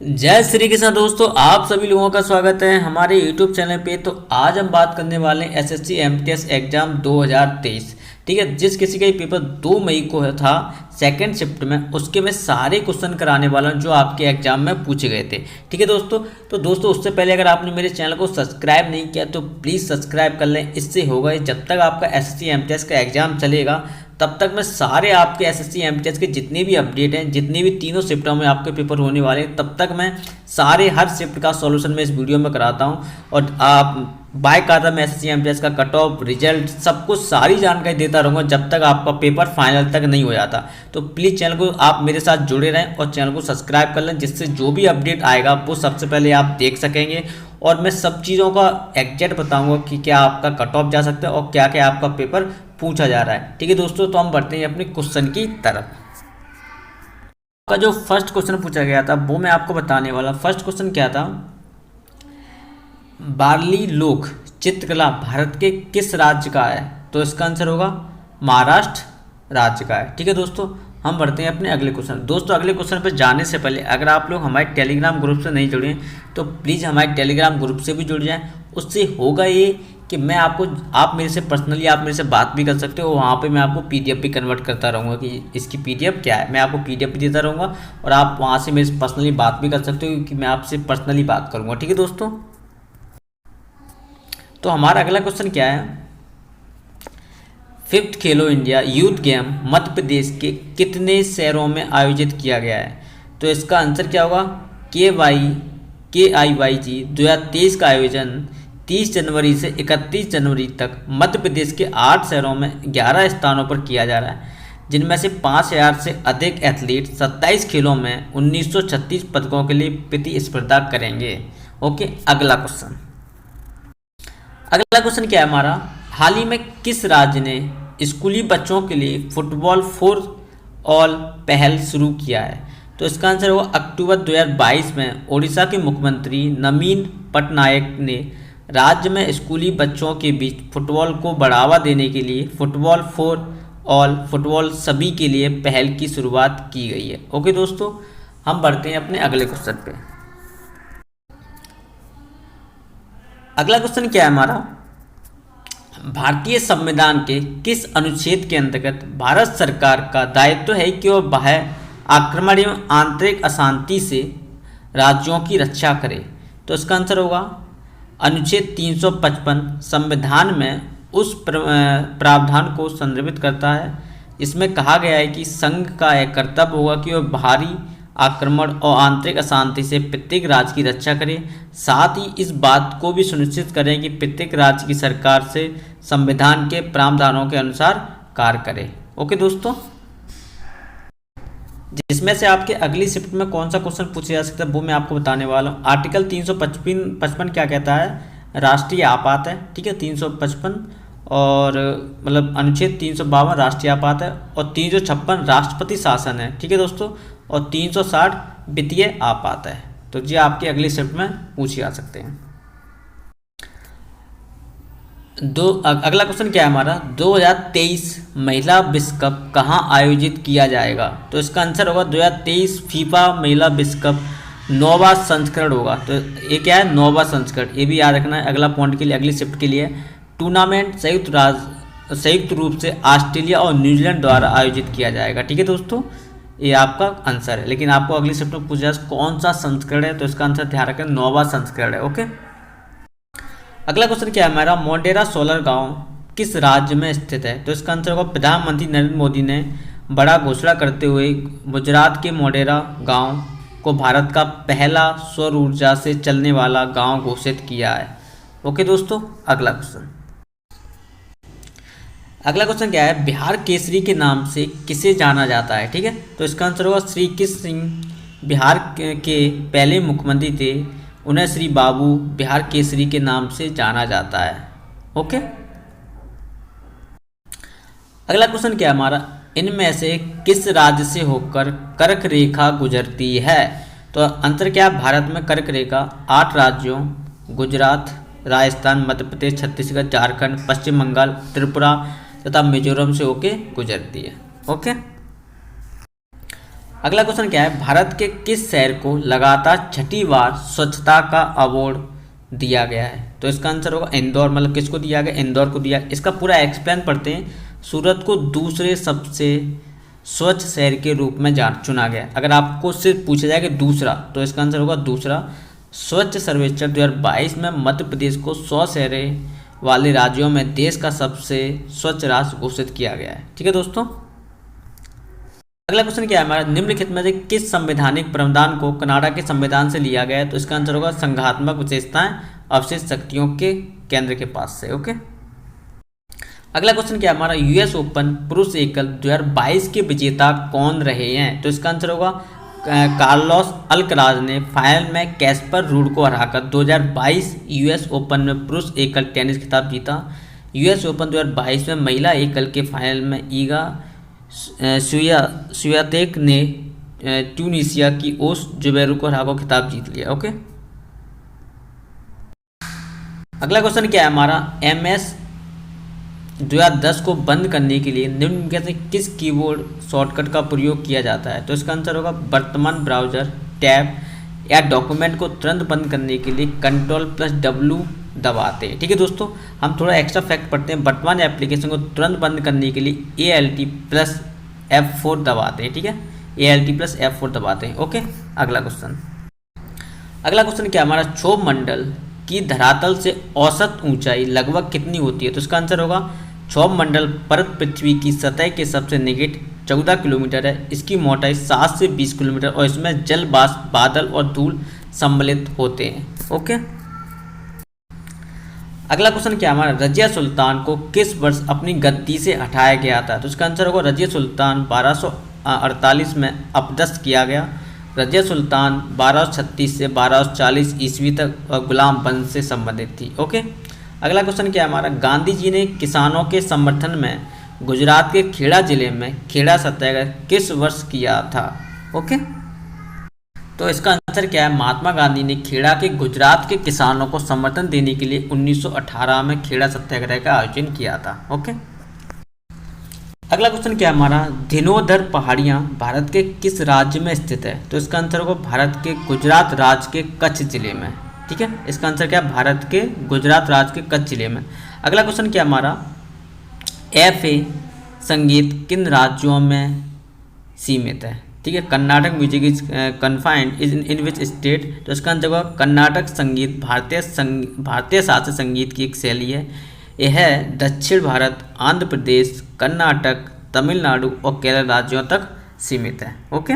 जय श्री कृष्ण दोस्तों, आप सभी लोगों का स्वागत है हमारे YouTube चैनल पे। तो आज हम बात करने वाले हैं एसएससी एमटीएस एग्जाम 2023। ठीक है, जिस किसी का ये पेपर 2 मई को था सेकंड शिफ्ट में, उसके मैं सारे क्वेश्चन कराने वाला हूँ जो आपके एग्जाम में पूछे गए थे। ठीक है दोस्तों, तो दोस्तों उससे पहले अगर आपने मेरे चैनल को सब्सक्राइब नहीं किया तो प्लीज़ सब्सक्राइब कर लें। इससे होगा जब तक आपका एसएससी एमटीएस का एग्जाम चलेगा तब तक मैं सारे आपके एसएससी एमटीएस के जितने भी अपडेट हैं, जितने भी तीनों शिफ्टों में आपके पेपर होने वाले हैं, तब तक मैं सारे हर शिफ्ट का सॉल्यूशन मैं इस वीडियो में कराता हूं। और आप बाय आता मैं एसएससी एमटीएस का कट ऑफ रिजल्ट सब कुछ सारी जानकारी देता रहूँगा जब तक आपका पेपर फाइनल तक नहीं हो जाता। तो प्लीज़ चैनल को आप मेरे साथ जुड़े रहें और चैनल को सब्सक्राइब कर लें, जिससे जो भी अपडेट आएगा वो सबसे पहले आप देख सकेंगे। और मैं सब चीज़ों का एग्जैक्ट बताऊंगा कि क्या आपका कट ऑफ जा सकता है और क्या क्या आपका पेपर पूछा जा रहा है। ठीक है दोस्तों, तो हम बढ़ते हैं अपने क्वेश्चन की तरफ। आपका जो फर्स्ट क्वेश्चन पूछा गया था वो मैं आपको बताने वाला। फर्स्ट क्वेश्चन क्या था, बार्ली लोक चित्रकला भारत के किस राज्य का है? तो इसका आंसर होगा महाराष्ट्र राज्य का है। ठीक है दोस्तों, हम बढ़ते हैं अपने अगले क्वेश्चन। दोस्तों अगले क्वेश्चन पर जाने से पहले अगर आप लोग हमारे टेलीग्राम ग्रुप से नहीं जुड़े तो प्लीज़ हमारे टेलीग्राम ग्रुप से भी जुड़ जाएं। उससे होगा ये कि मैं आपको आप मेरे से पर्सनली आप मेरे से बात भी कर सकते हो। वहाँ पे मैं आपको पीडीएफ भी कन्वर्ट करता रहूँगा कि इसकी पीडीएफ क्या है, मैं आपको पीडीएफ भी देता रहूँगा और आप वहाँ से मेरे से पर्सनली बात भी कर सकते हो क्योंकि मैं आपसे पर्सनली बात करूँगा। ठीक है दोस्तों, तो हमारा अगला क्वेश्चन क्या है, फिफ्थ खेलो India youth game Madhya Pradesh के कितने शहरों में आयोजित किया गया है? तो इसका आंसर क्या होगा, KIYG 2023 का आयोजन 30 जनवरी से 31 जनवरी तक मध्य प्रदेश के 8 शहरों में 11 स्थानों पर किया जा रहा है, जिनमें से 5000 से अधिक एथलीट 27 खेलों में 1936 पदकों के लिए प्रतिस्पर्धा करेंगे। ओके, अगला क्वेश्चन क्या है हमारा, हाल ही में किस राज्य ने स्कूली बच्चों के लिए फुटबॉल फॉर ऑल पहल शुरू किया है? तो इसका आंसर होगा अक्टूबर 2022 में उड़ीसा के मुख्यमंत्री नवीन पटनायक ने राज्य में स्कूली बच्चों के बीच फुटबॉल को बढ़ावा देने के लिए फुटबॉल फॉर ऑल फुटबॉल सभी के लिए पहल की शुरुआत की गई है। ओके दोस्तों, हम बढ़ते हैं अपने अगले क्वेश्चन पे। अगला क्वेश्चन क्या है हमारा, भारतीय संविधान के किस अनुच्छेद के अंतर्गत भारत सरकार का दायित्व है कि वह बाह्य आक्रमण एवं आंतरिक अशांति से राज्यों की रक्षा करे? तो इसका आंसर होगा अनुच्छेद 355 संविधान में उस प्रावधान को संदर्भित करता है। इसमें कहा गया है कि संघ का यह कर्तव्य होगा कि वह बाहरी आक्रमण और आंतरिक अशांति से प्रत्येक राज्य की रक्षा करें, साथ ही इस बात को भी सुनिश्चित करें कि प्रत्येक राज्य की सरकार से संविधान के प्रावधानों के अनुसार कार्य करे। ओके दोस्तों, जिसमें से आपके अगली शिफ्ट में कौन सा क्वेश्चन पूछा जा सकता है वो मैं आपको बताने वाला हूँ। आर्टिकल 355 क्या कहता है, राष्ट्रीय आपात है। ठीक है, 355 और मतलब अनुच्छेद 352 राष्ट्रीय आपात है और 356 राष्ट्रपति शासन है। ठीक है दोस्तों, और 360 वित्तीय आपात है। तो ये आपकी अगली शिफ्ट में पूछे जा सकते हैं। अगला क्वेश्चन क्या है हमारा, 2023 महिला विश्व कप कहाँ आयोजित किया जाएगा? तो इसका आंसर होगा 2023 फीफा महिला विश्व कप 9वां संस्करण होगा। तो ये क्या है, 9वां संस्करण, ये भी याद रखना है अगला पॉइंट के लिए, अगली शिफ्ट के लिए। टूर्नामेंट संयुक्त रूप से ऑस्ट्रेलिया और न्यूजीलैंड द्वारा आयोजित किया जाएगा। ठीक है दोस्तों, ये आपका आंसर है, लेकिन आपको अगली शिफ्ट में पूछा जाए कौन सा संस्करण है, तो इसका आंसर ध्यान रखें 9वां संस्करण है। ओके, अगला क्वेश्चन क्या है हमारा, मोटेरा सोलर गांव किस राज्य में स्थित है? तो इसका आंसर होगा प्रधानमंत्री नरेंद्र मोदी ने बड़ा घोषणा करते हुए गुजरात के मोटेरा गांव को भारत का पहला सौर ऊर्जा से चलने वाला गांव घोषित किया है। ओके दोस्तों, अगला क्वेश्चन क्या है, बिहार केसरी के नाम से किसे जाना जाता है? ठीक है, तो इसका आंसर होगा श्री कृष्ण सिंह बिहार के पहले मुख्यमंत्री थे, उन्हें श्री बाबू बिहार केसरी के नाम से जाना जाता है। ओके, अगला क्वेश्चन क्या है हमारा, इनमें से किस राज्य से होकर कर्क रेखा गुजरती है? तो आंसर क्या है, भारत में कर्क रेखा 8 राज्यों गुजरात, राजस्थान, मध्य प्रदेश, छत्तीसगढ़, झारखंड, पश्चिम बंगाल, त्रिपुरा तथा मिजोरम से होके गुजरती है। ओके, अगला क्वेश्चन क्या है, भारत के किस शहर को लगातार छठी बार स्वच्छता का अवार्ड दिया गया है? तो इसका आंसर होगा इंदौर। मतलब किसको दिया गया? इंदौर को दिया। इसका पूरा एक्सप्लेन पढ़ते हैं। सूरत को दूसरे सबसे स्वच्छ शहर के रूप में चुना गया। अगर आपको सिर्फ पूछा जाए कि दूसरा, तो इसका आंसर होगा दूसरा। स्वच्छ सर्वेक्षण 2022 में मध्य प्रदेश को 100 शहरें वाले राज्यों में देश का सबसे स्वच्छ राज्य घोषित किया गया है। ठीक है दोस्तों। अगला क्वेश्चन क्या है हमारा, निम्नलिखित में से किस संवैधानिक प्रावधान को कनाडा के संविधान से लिया गया है? तो इसका आंसर होगा संघात्मक विशेषताएं अवशिष्ट शक्तियों के केंद्र के पास से। ओके। अगला क्वेश्चन क्या है हमारा, यूएस ओपन पुरुष एकल 2022 के विजेता कौन रहे हैं? तो इसका आंसर होगा कार्लोस अल्कराज ने फाइनल में कैस्पर रूड को हराकर 2022 यूएस ओपन में पुरुष एकल टेनिस खिताब जीता। यूएस ओपन 2022 में महिला एकल के फाइनल में ईगा स्वियातेक ने ट्यूनीशिया की ओस जुबैरू को हराकर खिताब जीत लिया। ओके। अगला क्वेश्चन क्या है हमारा, MS 2010 को बंद करने के लिए निम्न में से किस कीबोर्ड शॉर्टकट का प्रयोग किया जाता है? तो इसका आंसर होगा वर्तमान ब्राउज़र टैब या डॉक्यूमेंट को तुरंत बंद करने के लिए Ctrl+W दबाते हैं। ठीक है दोस्तों, हम थोड़ा एक्स्ट्रा फैक्ट पढ़ते हैं। वर्तमान एप्लीकेशन को तुरंत बंद करने के लिए ALT+F4 दबाते हैं। ठीक है, ALT+F4 दबाते हैं। ओके। अगला क्वेश्चन क्या हमारा, क्षोभ मंडल की धरातल से औसत ऊंचाई लगभग कितनी होती है? तो इसका आंसर होगा क्षोभ मंडल परत पृथ्वी की सतह के सबसे निकट 14 किलोमीटर है। इसकी मोटाई 7 से 20 किलोमीटर और इसमें जल वाष्प, बादल और धूल सम्मिलित होते हैं। ओके। अगला क्वेश्चन क्या हमारा, रजिया सुल्तान को किस वर्ष अपनी गद्दी से हटाया गया था? तो इसका आंसर होगा रजिया सुल्तान 1248 में अपदस्थ किया गया। रजिया सुल्तान 1236 से 1240 ईस्वी तक गुलाम वंश से संबंधित थी। ओके। अगला क्वेश्चन क्या है हमारा, गांधी जी ने किसानों के समर्थन में गुजरात के खेड़ा जिले में खेड़ा सत्याग्रह किस वर्ष किया था? ओके। तो इसका आंसर क्या है, महात्मा गांधी ने खेड़ा के गुजरात के किसानों को समर्थन देने के लिए 1918 में खेड़ा सत्याग्रह का आयोजन किया था। ओके। अगला क्वेश्चन क्या है हमारा, धिनोधर पहाड़ियाँ भारत के किस राज्य में स्थित है? तो इसका आंसर होगा भारत के गुजरात राज्य के कच्छ जिले में। ठीक है, इसका आंसर क्या है, भारत के गुजरात राज्य के कच्छ जिले में। अगला क्वेश्चन क्या हमारा, FA संगीत किन राज्यों में सीमित है? ठीक है, Karnataka music is confined in which state? तो इसका आंसर होगा कर्नाटक संगीत भारतीय शास्त्रीय संगीत की एक शैली है। यह दक्षिण भारत, आंध्र प्रदेश, कर्नाटक, तमिलनाडु और केरल राज्यों तक सीमित है। ओके।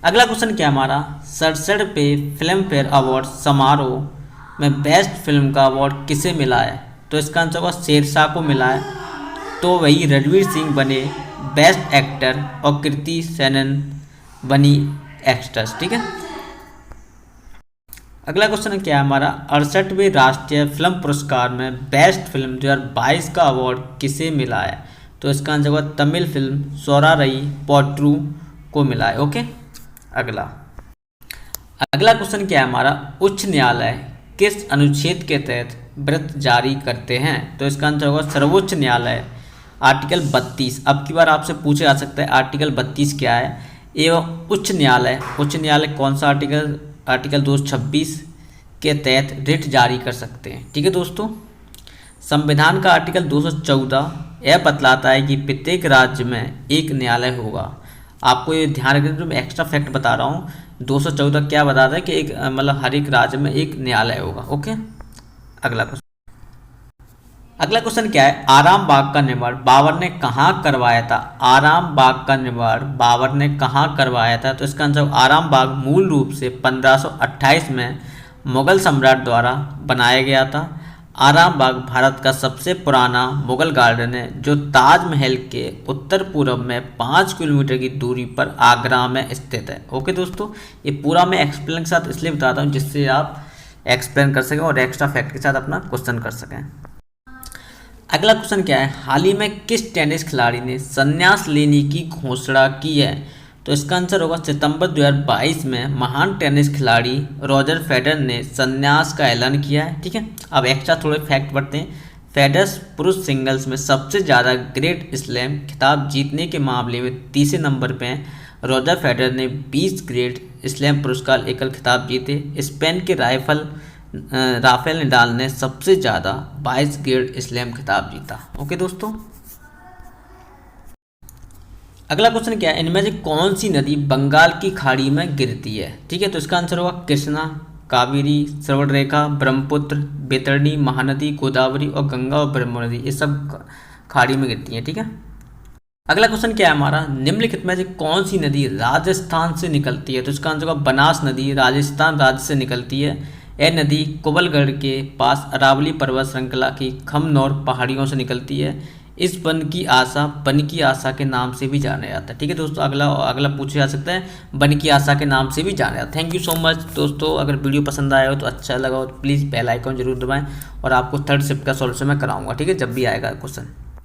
अगला क्वेश्चन क्या हमारा, 67वें फिल्म फेयर अवार्ड समारोह में बेस्ट फिल्म का अवार्ड किसे मिला है? तो इसका आंसर होगा शेरशाह को मिला है। तो वही रणवीर सिंह बने बेस्ट एक्टर और कृति सेनन बनी एक्ट्रेस। ठीक है। अगला क्वेश्चन क्या है हमारा, 68वें राष्ट्रीय फिल्म पुरस्कार में बेस्ट फिल्म 2022 का अवार्ड किसे मिला है? तो इसका आंसर होगा तमिल फिल्म सोरारई पोट्रू को मिला है। ओके। अगला क्वेश्चन क्या है हमारा, उच्च न्यायालय किस अनुच्छेद के तहत वृत्त जारी करते हैं? तो इसका आंसर होगा सर्वोच्च न्यायालय आर्टिकल 32। अब की बार आपसे पूछा जा सकता है आर्टिकल 32 क्या है? एवं उच्च न्यायालय कौन सा आर्टिकल 226 के तहत रिट जारी कर सकते हैं। ठीक है दोस्तों, संविधान का आर्टिकल 214 यह बतलाता है कि प्रत्येक राज्य में एक न्यायालय होगा। आपको ये ध्यान रखना, जो मैं एक्स्ट्रा फैक्ट बता रहा हूँ, 214 क्या बताता है कि एक मतलब हर एक राज्य में एक न्यायालय होगा। ओके। अगला क्वेश्चन क्या है, आराम बाग का निर्माण बाबर ने कहाँ करवाया था? आराम बाग का निर्माण बाबर ने कहाँ करवाया था? तो इसका आंसर, आराम बाग मूल रूप से 1528 में मुगल सम्राट द्वारा बनाया गया था। आराम बाग भारत का सबसे पुराना मुगल गार्डन है जो ताजमहल के उत्तर पूर्व में 5 किलोमीटर की दूरी पर आगरा में स्थित है। ओके दोस्तों, ये पूरा मैं एक्सप्लेन के साथ इसलिए बताता हूँ जिससे आप एक्सप्लेन कर सकें और एक्स्ट्रा फैक्ट के साथ अपना क्वेश्चन कर सकें। अगला क्वेश्चन क्या है, हाल ही में किस टेनिस खिलाड़ी ने संन्यास लेने की घोषणा की है? तो इसका आंसर होगा सितंबर 2022 में महान टेनिस खिलाड़ी रॉजर फेडरर ने संन्यास का ऐलान किया है। ठीक है, अब एक्स्ट्रा थोड़े फैक्ट पढ़ते हैं। फेडरर्स पुरुष सिंगल्स में सबसे ज़्यादा ग्रेट स्लैम खिताब जीतने के मामले में तीसरे नंबर पे हैं। रॉजर फेडरर ने 20 ग्रेट स्लैम पुरस्कार एकल खिताब जीते। स्पेन के राफेल नडाल ने सबसे ज़्यादा 22 ग्रेट स्लैम खिताब जीता। ओके दोस्तों, अगला क्वेश्चन क्या है, इनमें से कौन सी नदी बंगाल की खाड़ी में गिरती है? ठीक है, तो इसका आंसर होगा कृष्णा, कावेरी, स्वर्णरेखा, ब्रह्मपुत्र, बैतरणी, महानदी, गोदावरी और गंगा और ब्रह्मपुत्र नदी, ये सब खाड़ी में गिरती हैं। ठीक है, अगला क्वेश्चन क्या है हमारा, निम्नलिखित में से कौन सी नदी राजस्थान से निकलती है? तो इसका आंसर होगा बनास नदी, राजस्थान राज्य से निकलती है। यह नदी कुंभलगढ़ के पास अरावली पर्वत श्रृंखला की खमनौर पहाड़ियों से निकलती है। इस वन की आशा के नाम से भी जाना जाता है। ठीक है दोस्तों, अगला पूछा जा सकता है, वन की आशा के नाम से भी जाना जाता है। थैंक यू सो मच दोस्तों, अगर वीडियो पसंद आया हो तो अच्छा लगा हो तो प्लीज़ बेल आइकन जरूर दबाएं और आपको थर्ड शिफ्ट का सॉल्यूशन मैं कराऊंगा। ठीक है, जब भी आएगा क्वेश्चन।